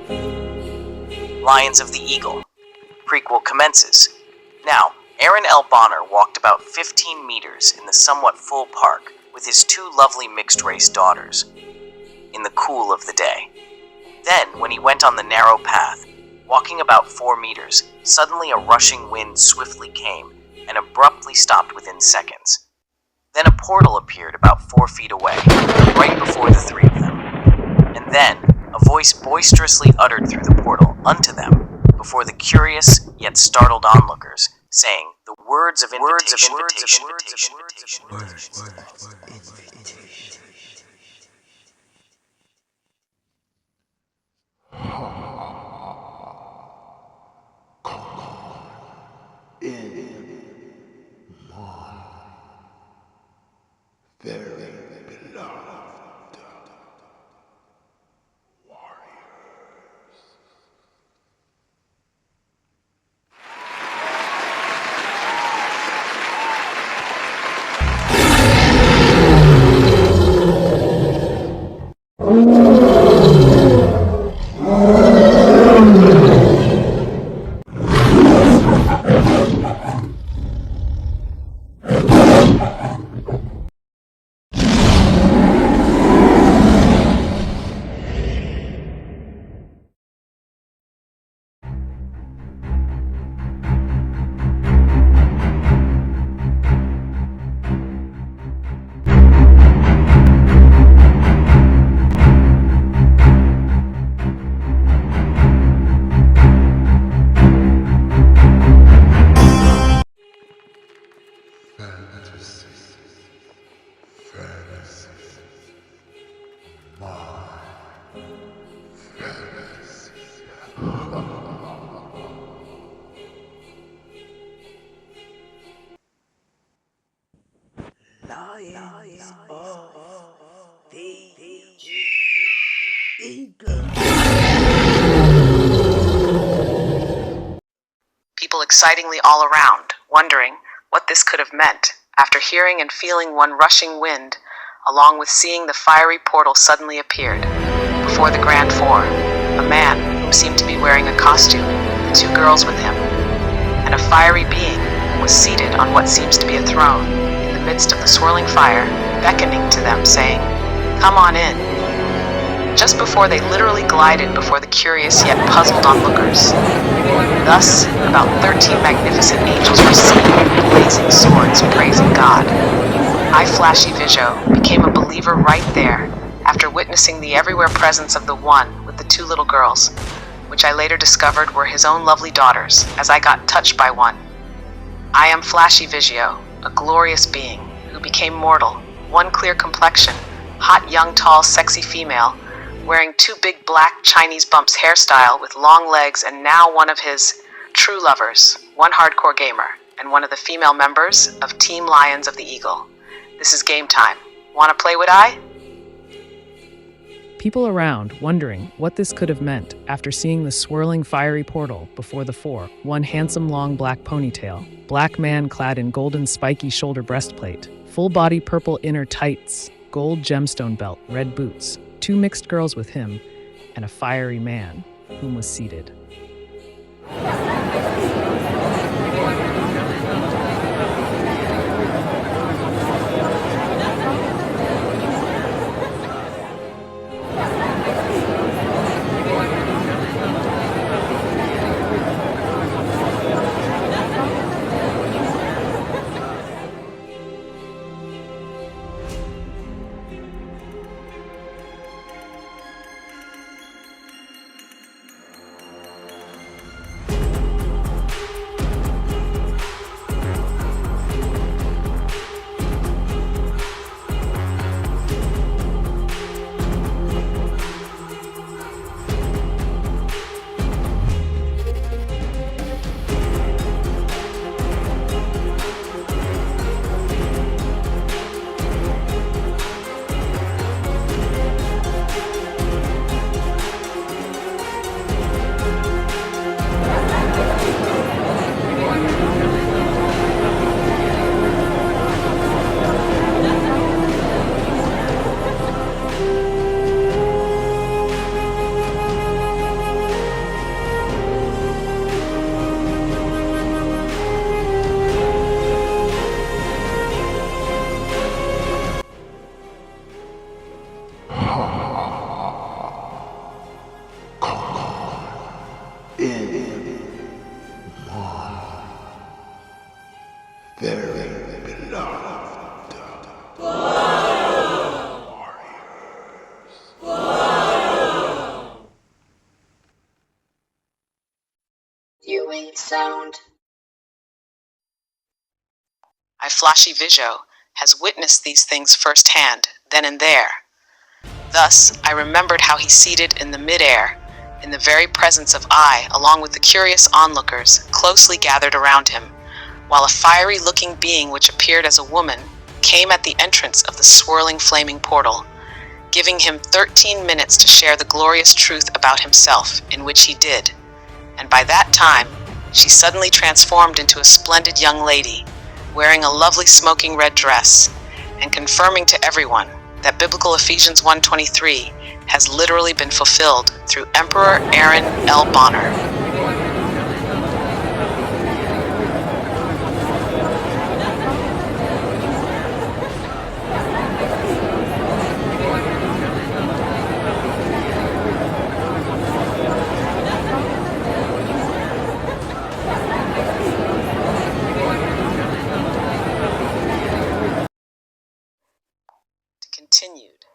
Lions of the Eagle. Prequel commences. Now, Aaron L. Bonner walked about 15 meters in the somewhat full park with his two lovely mixed-race daughters, in the cool of the day. Then, when he went on the narrow path, walking about 4 meters, suddenly a rushing wind swiftly came and abruptly stopped within seconds. Then a portal appeared about 4 feet away, right before the three of them. And then, a voice boisterously uttered through the portal unto them, before the curious yet startled onlookers, saying the words of invitation. Very beloved warriors. Lions of the Eagle. People excitingly all around, wondering what this could have meant, after hearing and feeling one rushing wind, along with seeing the fiery portal suddenly appeared. Before the grand four, a man who seemed to be wearing a costume, the two girls with him, and a fiery being was seated on what seems to be a throne, in the midst of the swirling fire, beckoning to them, saying, "Come on in." Just before they literally glided before the curious yet puzzled onlookers. Thus, about 13 magnificent angels were seen with blazing swords praising God. I, Flashy Visio, became a believer right there after witnessing the everywhere presence of the one with the two little girls, which I later discovered were his own lovely daughters, as I got touched by one. I am Flashy Visio, a glorious being who became mortal, one clear complexion, hot, young, tall, sexy female, wearing two big black Chinese bumps hairstyle with long legs, and now one of his true lovers, one hardcore gamer, and one of the female members of Team Lions of the Eagle. This is game time. Wanna play with I? People around wondering what this could have meant after seeing the swirling fiery portal before the four, one handsome long black ponytail, black man clad in golden spiky shoulder breastplate, full body purple inner tights, gold gemstone belt, red boots, two mixed girls with him, and a fiery man whom was seated. very beloved. Viewing sound. I, Flashy Vijo, has witnessed these things firsthand, then and there. Thus, I remembered how he seated in the mid-air, in the very presence of I, along with the curious onlookers, closely gathered around him, while a fiery-looking being which appeared as a woman came at the entrance of the swirling flaming portal, giving him 13 minutes to share the glorious truth about himself, in which he did. And by that time, she suddenly transformed into a splendid young lady, wearing a lovely smoking red dress, and confirming to everyone that biblical Ephesians 1:23 has literally been fulfilled through Emperor Aaron L. Bonner. Continued.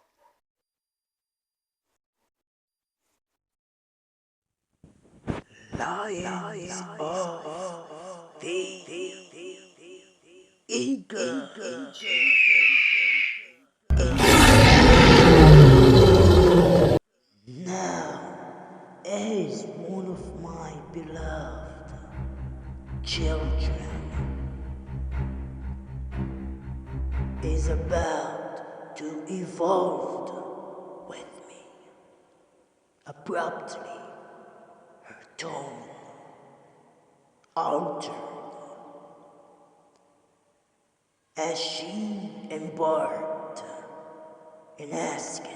Lions of the eagle. Now, as one of my beloved children is about to evolve with me, abruptly, her tone altered as she embarked in asking,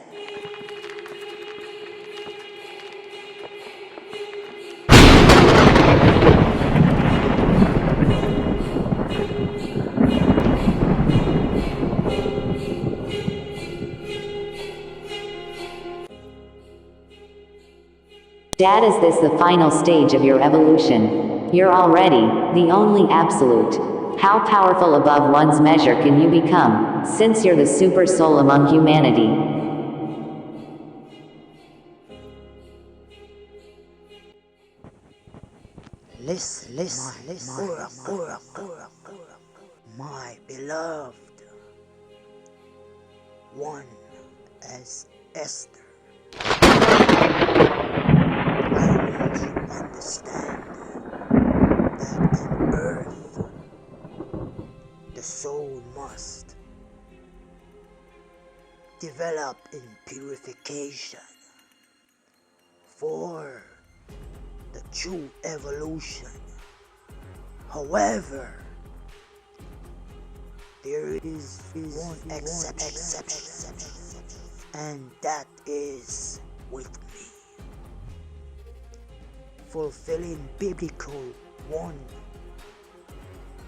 Dad, is this the final stage of your evolution? You're already the only absolute. How powerful above one's measure can you become, since you're the super soul among humanity? listen, my beloved one as Esther. I want you to understand that on earth, the soul must develop in purification for the true evolution. However, there is one exception, and that is with me. Fulfilling biblical 1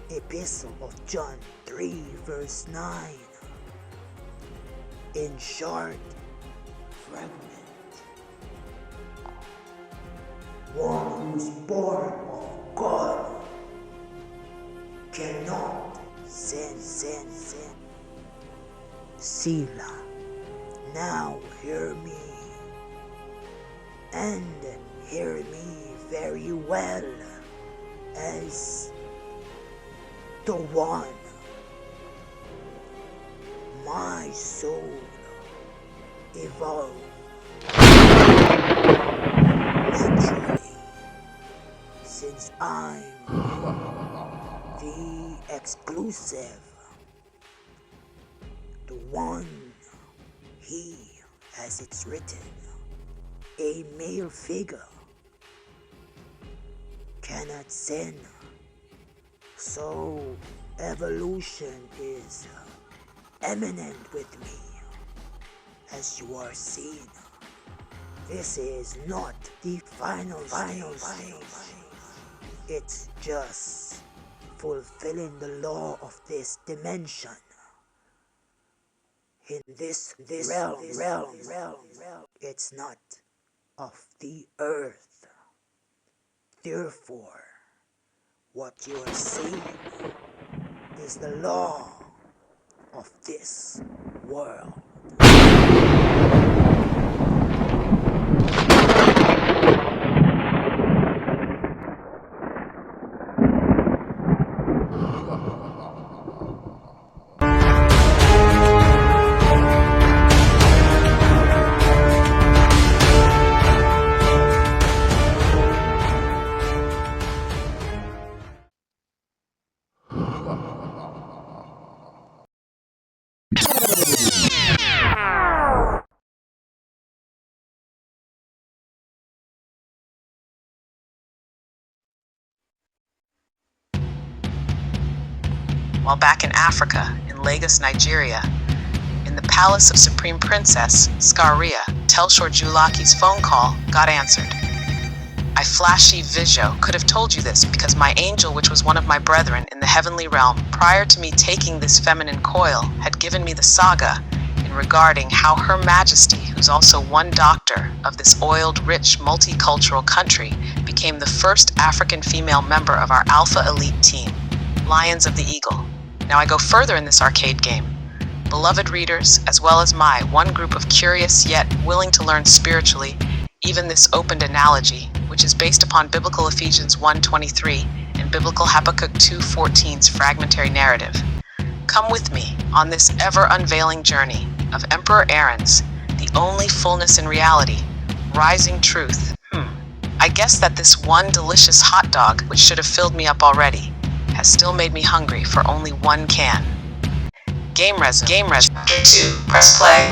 Epistle of John 3 verse 9. In short, fragment. One who's born of God cannot sin. Sila, now hear me, and hear me very well, as the one, my soul evolved naturally, since I'm the exclusive, the one, he, as it's written, a male figure cannot sin. So evolution is eminent with me, as you are seeing. This is not the final stage. It's just fulfilling the law of this dimension. In this realm. It's not of the earth. Therefore, what you are seeing is the law of this world. While back in Africa, in Lagos, Nigeria, in the palace of Supreme Princess Skaria, Telshore Julaki's phone call got answered. I flashy Visio could have told you this because my angel, which was one of my brethren in the heavenly realm, prior to me taking this feminine coil, had given me the saga in regarding how Her Majesty, who's also one doctor of this oiled, rich, multicultural country, became the first African female member of our Alpha Elite team, Lions of the Eagle. Now I go further in this arcade game. Beloved readers, as well as my one group of curious yet willing to learn spiritually, even this opened analogy, which is based upon biblical Ephesians 1:23 and biblical Habakkuk 2:14's fragmentary narrative. Come with me on this ever-unveiling journey of Emperor Aaron's, the only fullness in reality, rising truth. I guess that this one delicious hot dog, which should have filled me up already, has still made me hungry for only one can. Game resume. Game 2. Press play.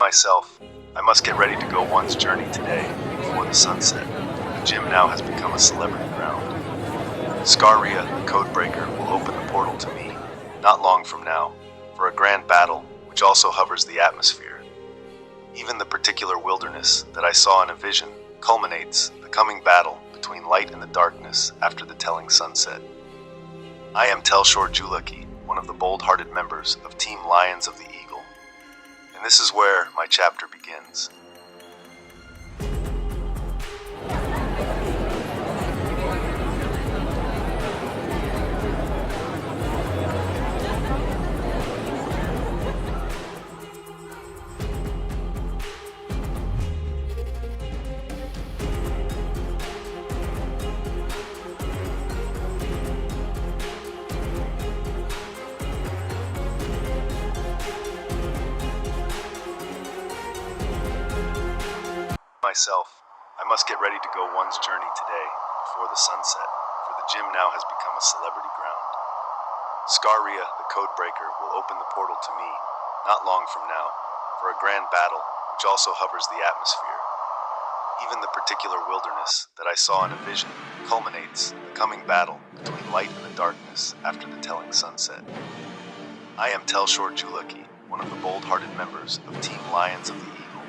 Myself, I must get ready to go one's journey today, before the sunset. The gym now has become a celebrity ground. Skaria, the Codebreaker, will open the portal to me, not long from now, for a grand battle which also hovers the atmosphere. Even the particular wilderness that I saw in a vision culminates the coming battle between light and the darkness after the telling sunset. I am Telshore Julaki, one of the bold-hearted members of Team Lions of the Eagle. And this is where my chapter begins. Myself, I must get ready to go one's journey today, before the sunset, for the gym now has become a celebrity ground. Skaria, the Codebreaker, will open the portal to me, not long from now, for a grand battle which also hovers the atmosphere. Even the particular wilderness that I saw in a vision culminates the coming battle between light and the darkness after the telling sunset. I am Telshore Julaki, one of the bold-hearted members of Team Lions of the Eagle.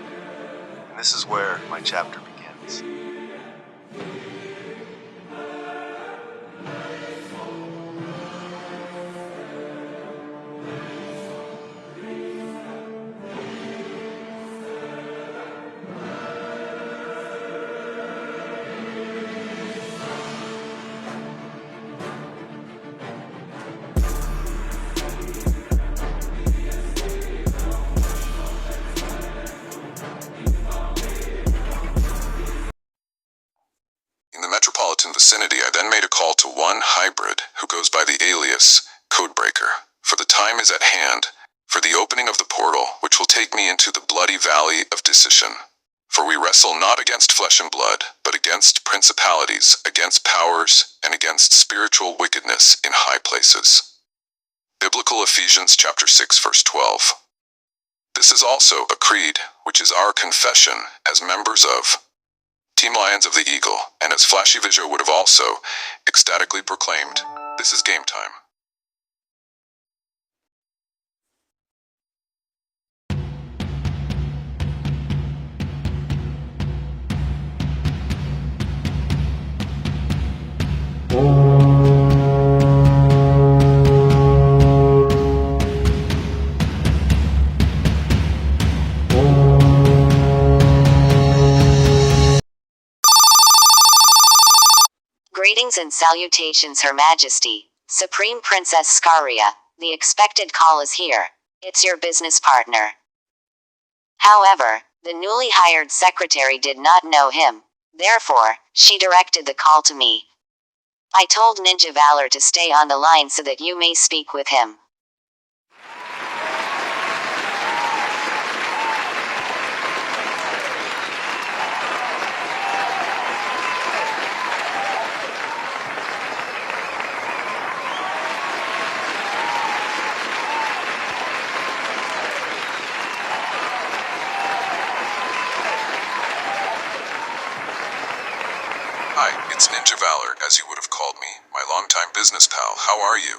And this is where my chapter begins. Vicinity, I then made a call to one hybrid who goes by the alias Codebreaker, for the time is at hand for the opening of the portal which will take me into the bloody valley of decision. For we wrestle not against flesh and blood, but against principalities, against powers, and against spiritual wickedness in high places. Biblical Ephesians chapter 6 verse 12. This is also a creed, which is our confession as members of Team Lions of the Eagle, and as Flashy Visual would have also ecstatically proclaimed, this is game time. Greetings and salutations, Her Majesty, Supreme Princess Scaria. The expected call is here. It's your business partner. However, the newly hired secretary did not know him. Therefore, she directed the call to me. I told Ninja Valor to stay on the line so that you may speak with him. Hi, it's Ninja Valor, as you would have called me, my longtime business pal. How are you?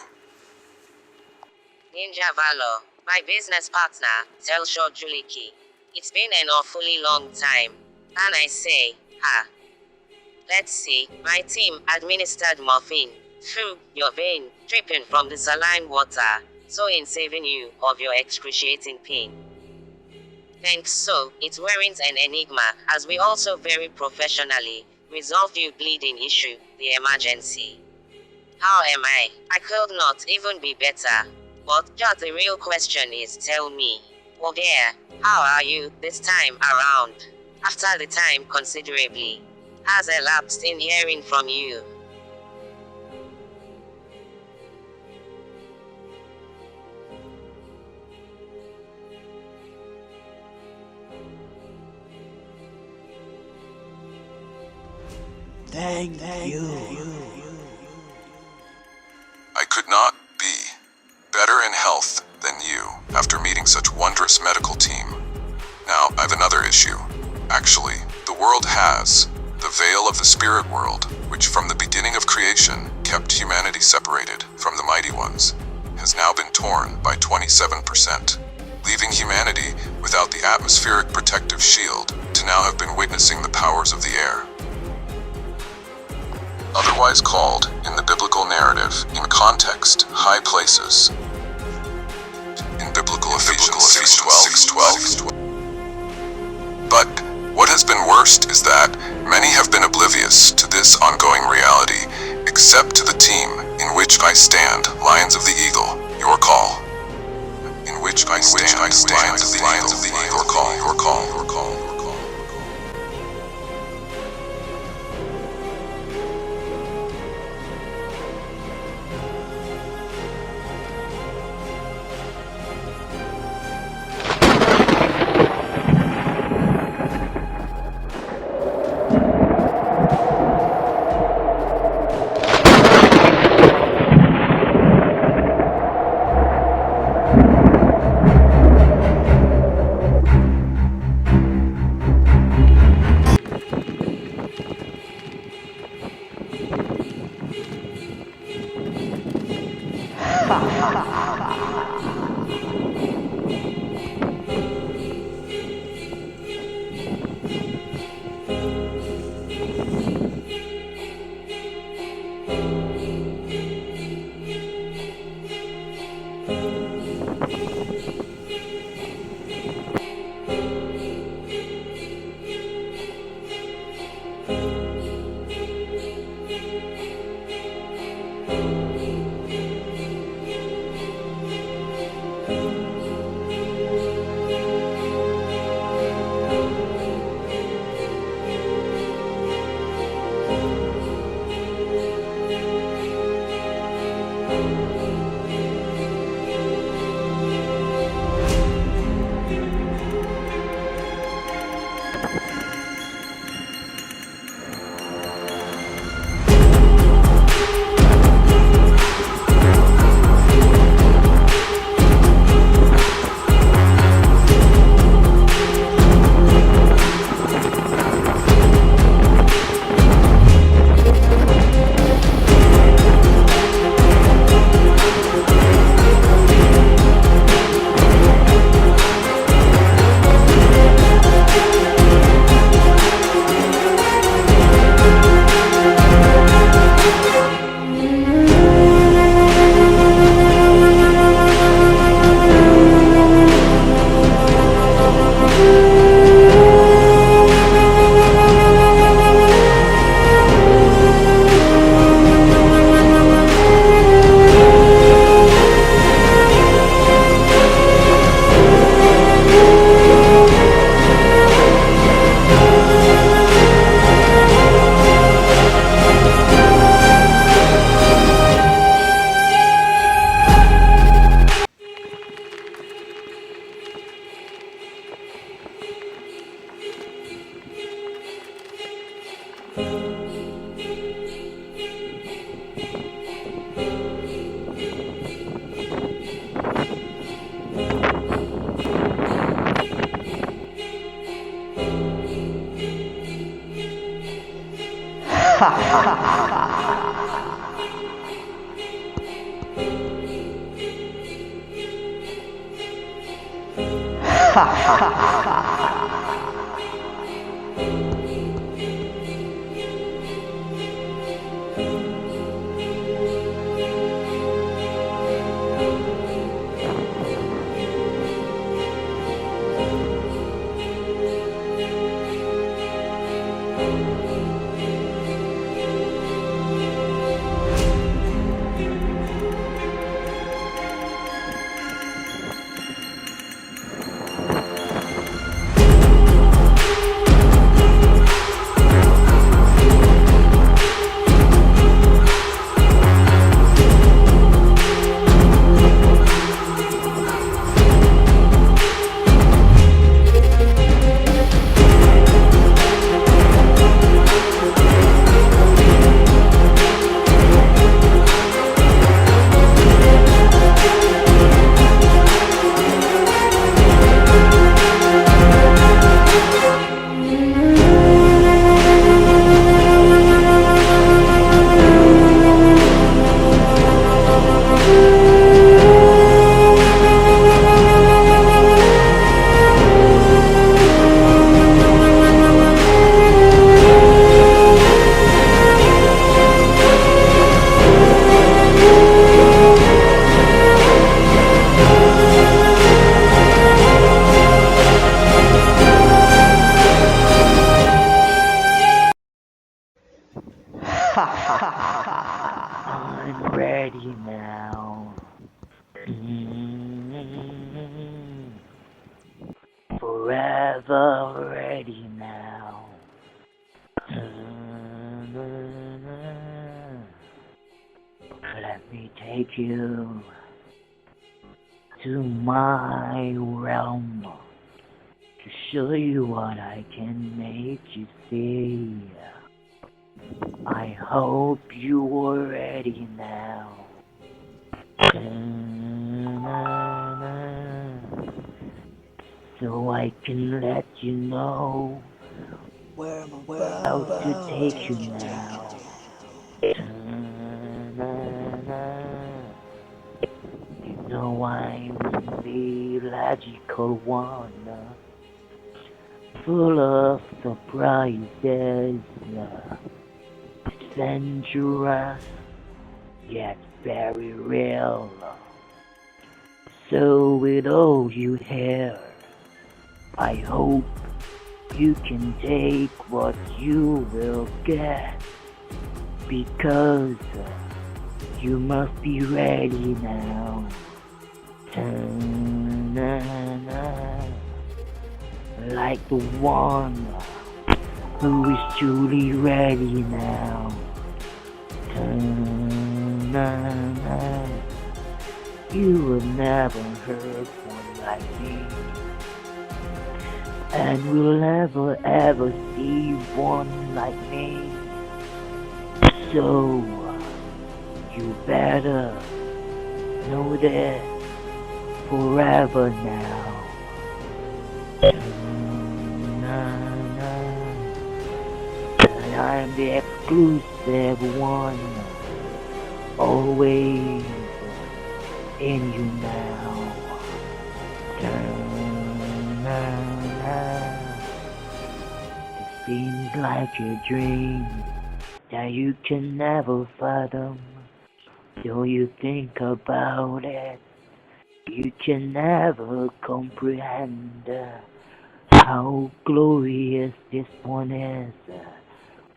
Ninja Valor, my business partner, Telsho Juliki. It's been an awfully long time. And I say, let's see, my team administered morphine through your vein, dripping from the saline water, so in saving you of your excruciating pain. Thanks, so it weren't an enigma, as we also very professionally resolved your bleeding issue, the emergency. How am I? I could not even be better. But just the real question is, tell me, oh dear, how are you this time around? After the time considerably has elapsed in hearing from you. Thank you. I could not be better in health than you after meeting such wondrous medical team. Now, I've another issue. Actually, the world has the veil of the spirit world, which from the beginning of creation kept humanity separated from the mighty ones, has now been torn by 27%, leaving humanity without the atmospheric protective shield to now have been witnessing the powers of the air. Otherwise called, in the biblical narrative, in context, high places. In biblical Ephesians 6:12. But what has been worst is that many have been oblivious to this ongoing reality, except to the team in which I stand, Lions of the Eagle, your call. In which I stand, Lions of the Eagle, your call, your call, your call. I'm ready now. Forever ready now. Let me take you to my realm to show you what I can make you see. I hope you are ready now. So I can let you know Where I'm how to about to take you take you now. You know I'm the logical one, full of surprises, dangerous yet very real. So with all you hear, I hope you can take what you will get, because you must be ready now. Like the one who is truly ready now. You will never hurt one like me, and will never ever see one like me. So you better know this forever now. And I'm the exclusive one, always in you now. It seems like a dream that you can never fathom. Though you think about it, you can never comprehend how glorious this one is.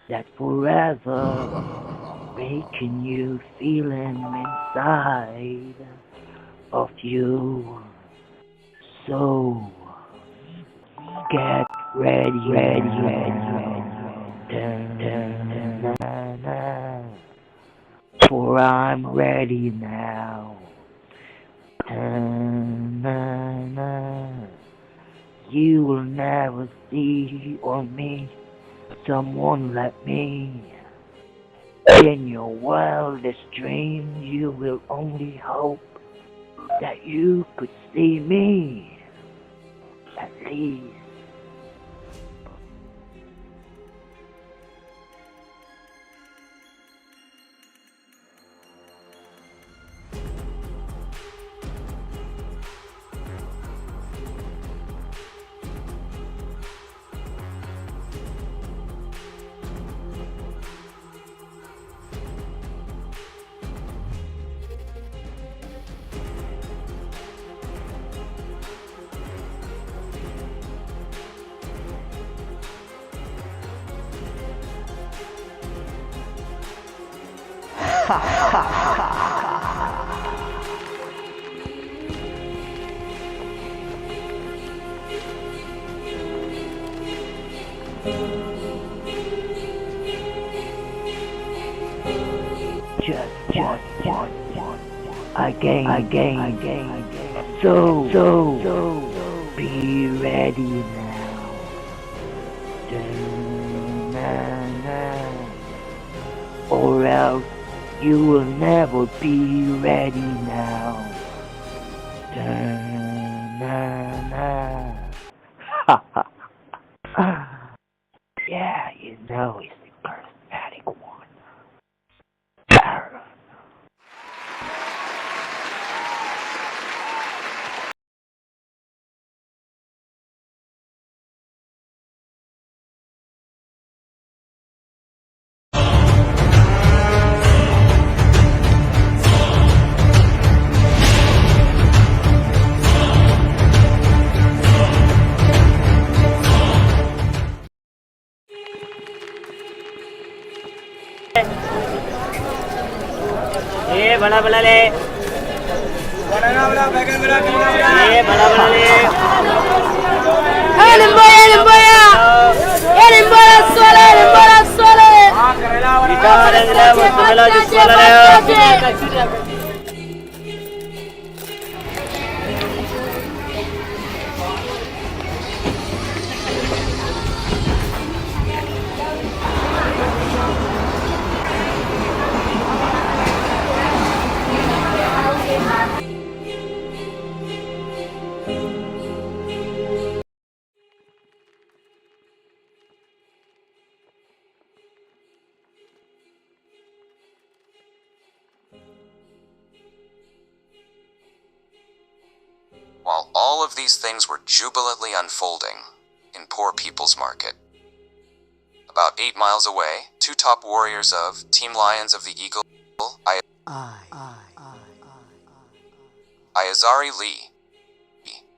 That forever making you feeling inside of you. So get ready. For I'm ready now. You will never see or meet Someone let me. In your wildest dreams, you will only hope that you could see me. At least. Just one. Again. So, be ready now. Da-na-na. Or else you will never be ready now. Da-na-na. Yeah, you know it's the charismatic one. ये बड़ा बड़ा ले बड़ा बैगन बड़ा ये बड़ा ले limboya sole करेला ले While all of these things were jubilantly unfolding in Poor People's Market, about 8 miles away, 2 top warriors of Team Lions of the Eagle, Ayazari Lee,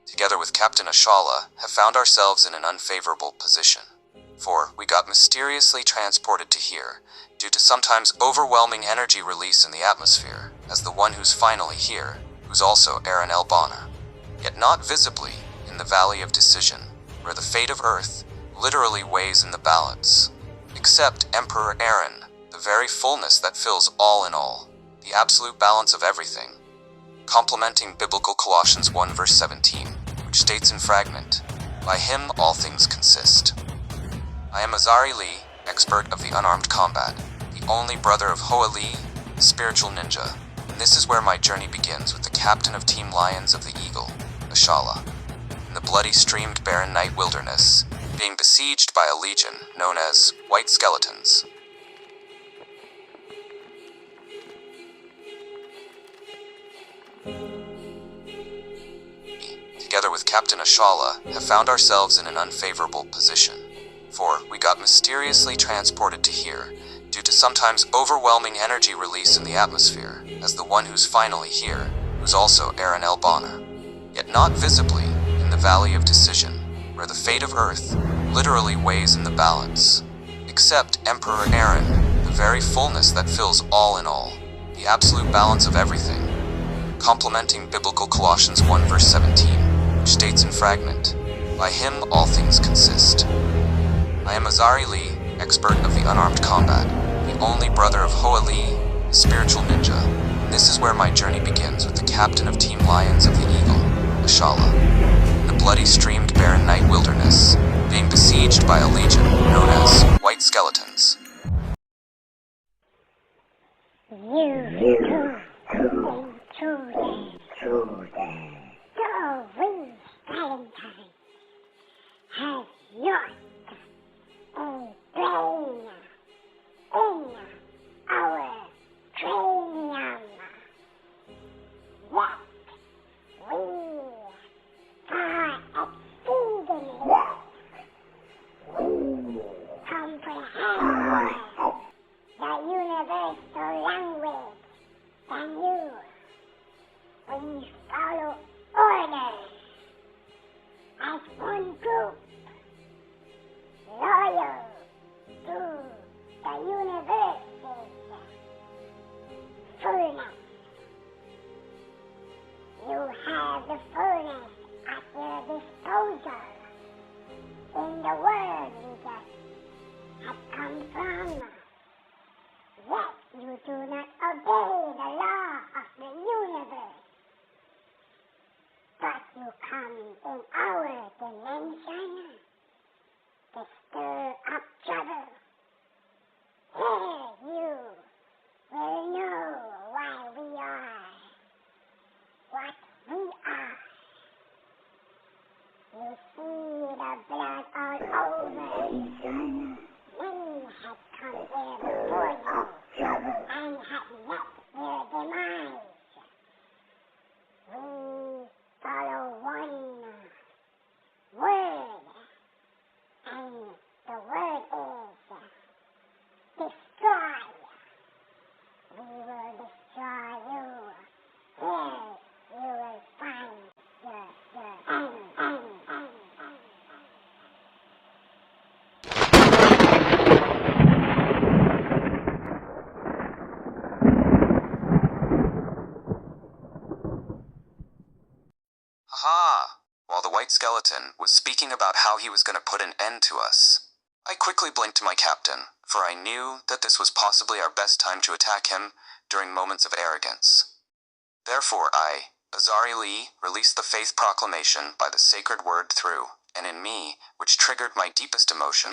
together with Captain Ashala, have found ourselves in an unfavorable position. For we got mysteriously transported to here, due to sometimes overwhelming energy release in the atmosphere, as the one who's finally here, who's also Aaron L. Bonner. Yet not visibly in the Valley of Decision, where the fate of Earth literally weighs in the balance. Except Emperor Aaron, the very fullness that fills all in all, the absolute balance of everything. Complementing biblical Colossians 1 verse 17, which states in fragment, "By him all things consist." I am Azari Lee, expert of the unarmed combat, the only brother of Hoa Lee, the spiritual ninja, and this is where my journey begins with the captain of Team Lions of the Eagle, Ashala, in the bloody streamed barren night wilderness, being besieged by a legion known as White Skeletons. Together with Captain Ashala, have found ourselves in an unfavorable position, for we got mysteriously transported to here, due to sometimes overwhelming energy release in the atmosphere, as the one who's finally here, who's also Aaron L. Bonner. Yet not visibly in the Valley of Decision, where the fate of Earth literally weighs in the balance. Except Emperor Aaron, the very fullness that fills all in all, the absolute balance of everything. Complementing biblical Colossians 1 verse 17, which states in fragment, "By him all things consist." I am Azari Lee, expert of the unarmed combat, the only brother of Hoa Lee, the spiritual ninja, and this is where my journey begins with the captain of Team Lions of the Eagle, Ashala, in the bloody streamed barren night wilderness, being besieged by a legion known as white skeletons. Aha! While the white skeleton was speaking about how he was going to put an end to us, I quickly blinked to my captain, for I knew that this was possibly our best time to attack him during moments of arrogance. Therefore I, Azari Lee, released the faith proclamation by the sacred word through, and in me, which triggered my deepest emotion,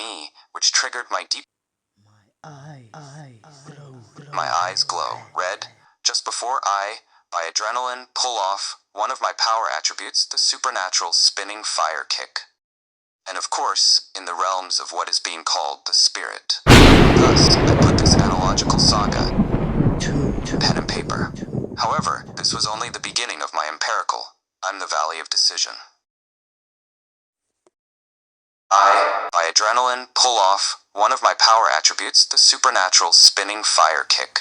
my eyes glow red, just before I, by adrenaline, pull off one of my power attributes, the supernatural spinning fire kick. And of course, in the realms of what is being called the spirit. Thus, I put this analogical saga to pen and paper. However, this was only the beginning of my empirical. I'm the Valley of Decision. I, by adrenaline, pull off one of my power attributes, the supernatural spinning fire kick.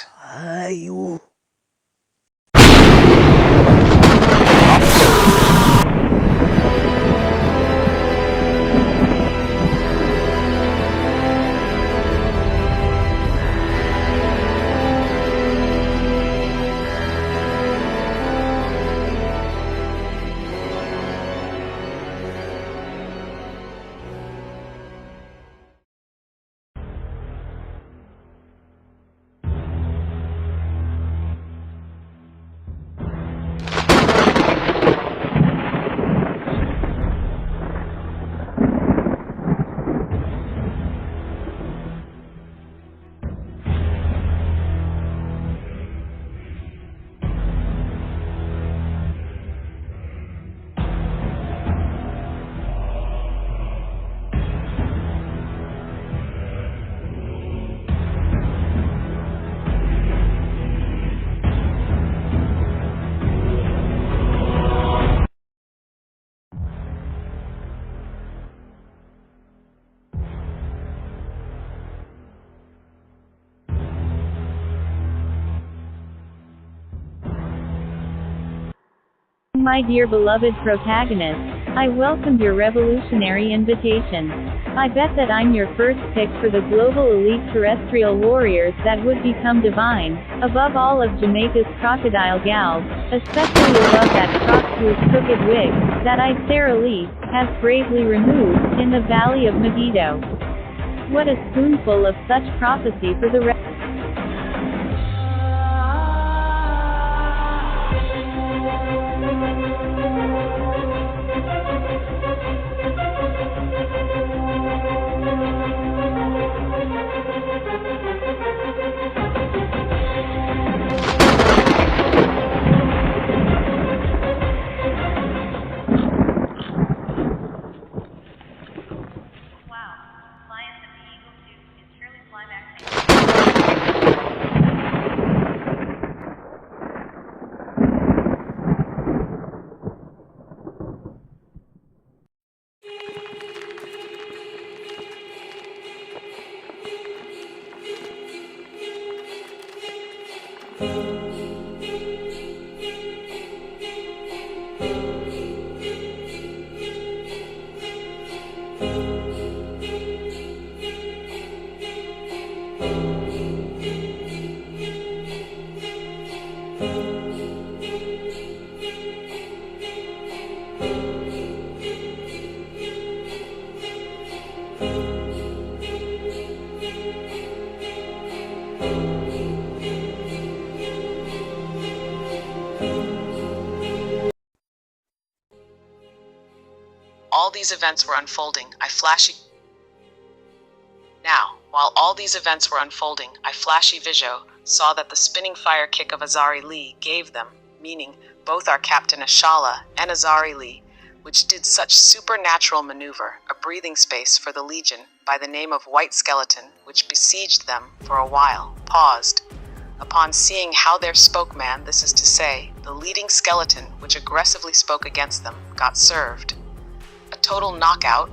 My dear beloved protagonist, I welcome your revolutionary invitation. I bet that I'm your first pick for the global elite terrestrial warriors that would become divine, above all of Jamaica's crocodile gals, especially above that cross-loose crooked wig, that I, Sarah Lee, have bravely removed, in the Valley of Megiddo. What a spoonful of such prophecy for the rest. All these events were unfolding, while all these events were unfolding, I flashy Vijo saw that the spinning fire kick of Azari Lee gave them, meaning both our Captain Ashala and Azari Lee, which did such supernatural maneuver, a breathing space for the Legion by the name of White Skeleton, which besieged them for a while, paused. Upon seeing how their spokesman, this is to say, the leading skeleton which aggressively spoke against them, got served. A total knockout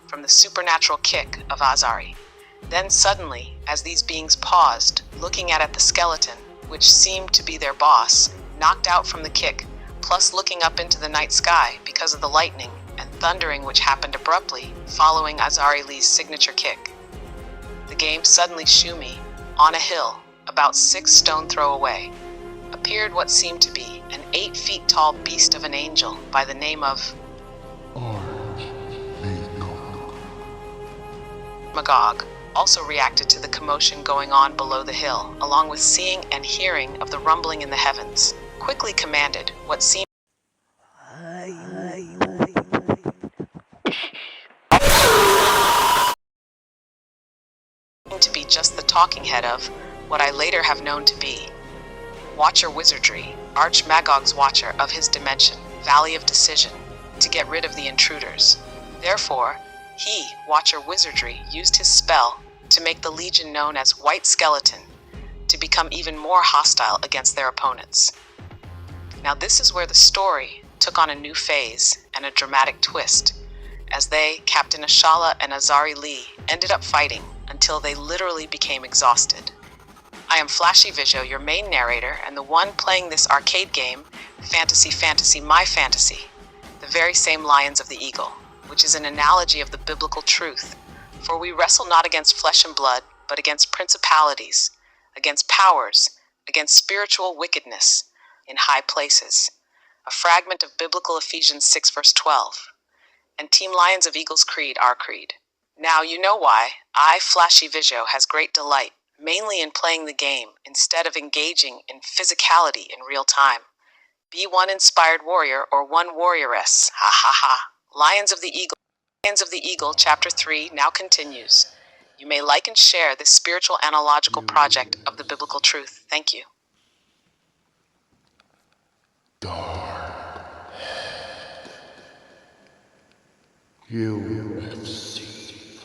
from the supernatural kick of Azari. Then suddenly, as these beings paused, looking at the skeleton, which seemed to be their boss, knocked out from the kick, plus looking up into the night sky because of the lightning and thundering which happened abruptly following Azari Lee's signature kick. The game suddenly shoo me, on a hill, about 6 stone throw away, appeared what seemed to be an 8 feet tall beast of an angel by the name of Magog. Also reacted to the commotion going on below the hill, along with seeing and hearing of the rumbling in the heavens. Quickly commanded what seemed to be just the talking head of what I later have known to be Watcher Wizardry, Arch Magog's Watcher of his dimension, Valley of Decision, to get rid of the intruders. Therefore, he, Watcher Wizardry, used his spell to make the Legion known as White Skeleton, to become even more hostile against their opponents. Now this is where the story took on a new phase and a dramatic twist, as they, Captain Ashala and Azari Lee, ended up fighting until they literally became exhausted. I am Flashy Vijo, your main narrator, and the one playing this arcade game, Fantasy, My Fantasy, the very same Lions of the Eagle, which is an analogy of the biblical truth. For we wrestle not against flesh and blood, but against principalities, against powers, against spiritual wickedness in high places. A fragment of biblical Ephesians 6 verse 12. And Team Lions of Eagles Creed, our creed. Now you know why I, Flashy Vijo, has great delight, mainly in playing the game, instead of engaging in physicality in real time. Be one inspired warrior or one warrioress, ha ha ha. Lions of the Eagle, Chapter 3 now continues. You may like and share this spiritual analogical project of the biblical truth. Thank you. You have seen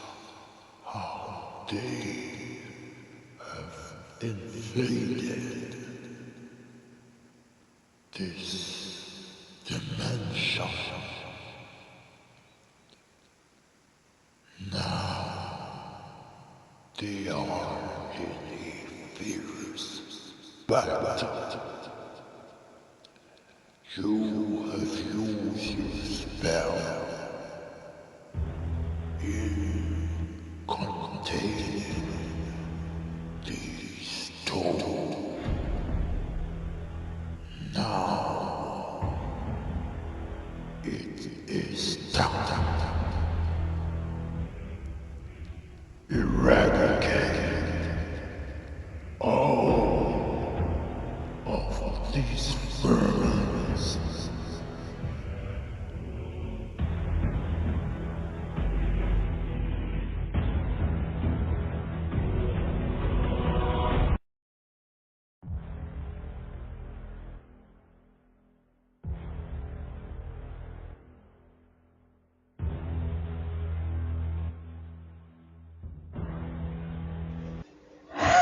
how they have invaded this dimension. Now they are in a fierce battle. You have used your spell in containing the stone. Now it is time. Eradicate all of these vermins.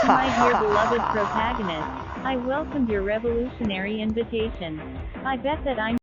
My dear beloved protagonist, I welcomed your revolutionary invitation. I bet that I'm